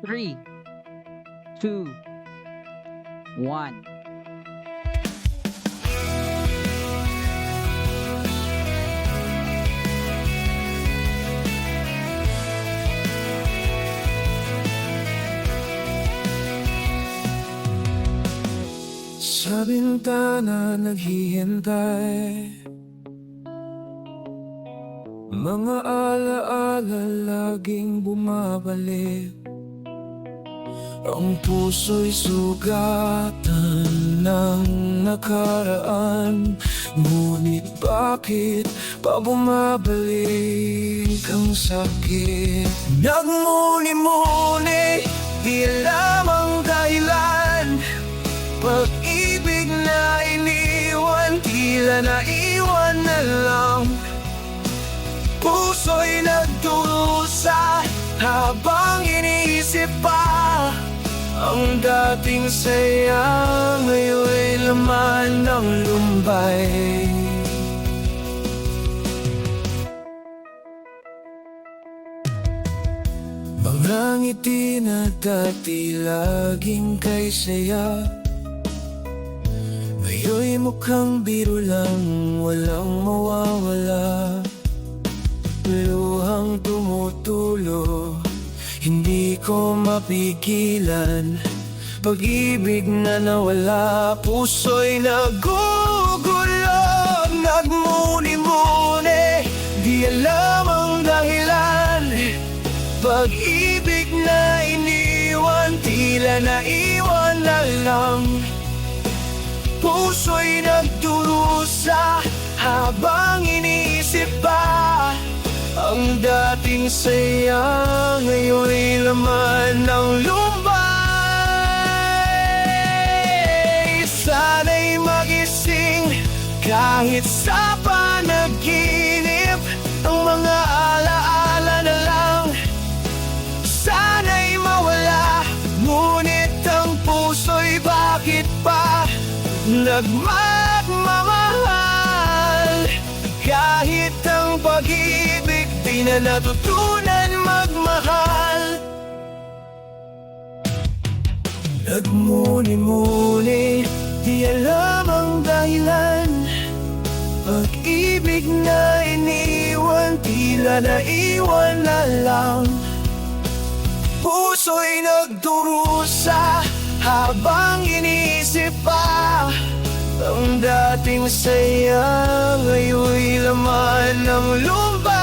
3, 2, 1. Sa bintana naghihintay, mga alaala laging bumabalik. Ang puso'y sugatan ng nakaraan, ngunit bakit pa bumabalik ang sakit? Nagmuni-muni, di alam ang dahilan. Pag-ibig na iniwan, tila naiwan na lang. Puso'y nagdurusa habang iniisip pa ang dating saya, ngayon'y laman ng lumbay. Mga ngiti na dati laging kay saya, ngayon'y mukhang biro lang, walang mawawala. Luhang tumutulo, hindi ko mapigilan. Pag-ibig na nawala, puso'y nagugulog. Nagmuni-muni, di alam ang dahilan. Pag-ibig na iniwan, tila naiwan na lang. Puso'y nagdurusa habang iniisip pa ang dating saya, ngayon'y laman ng lumbay. Sana'y magising kahit sa panaginip, ang mga alaala na lang. Sana'y mawala, ngunit ang puso'y bakit pa nagmamahal? Kahit ang pag-ibig di na natutunan magmahal. Nagmuni-muni, di alam ang dahilan. Pag-ibig na iniwan, tila naiwan na lang. Puso'y nagdurusa habang iniisip pa ang dating saya, ngayon'y laman ng lumbay.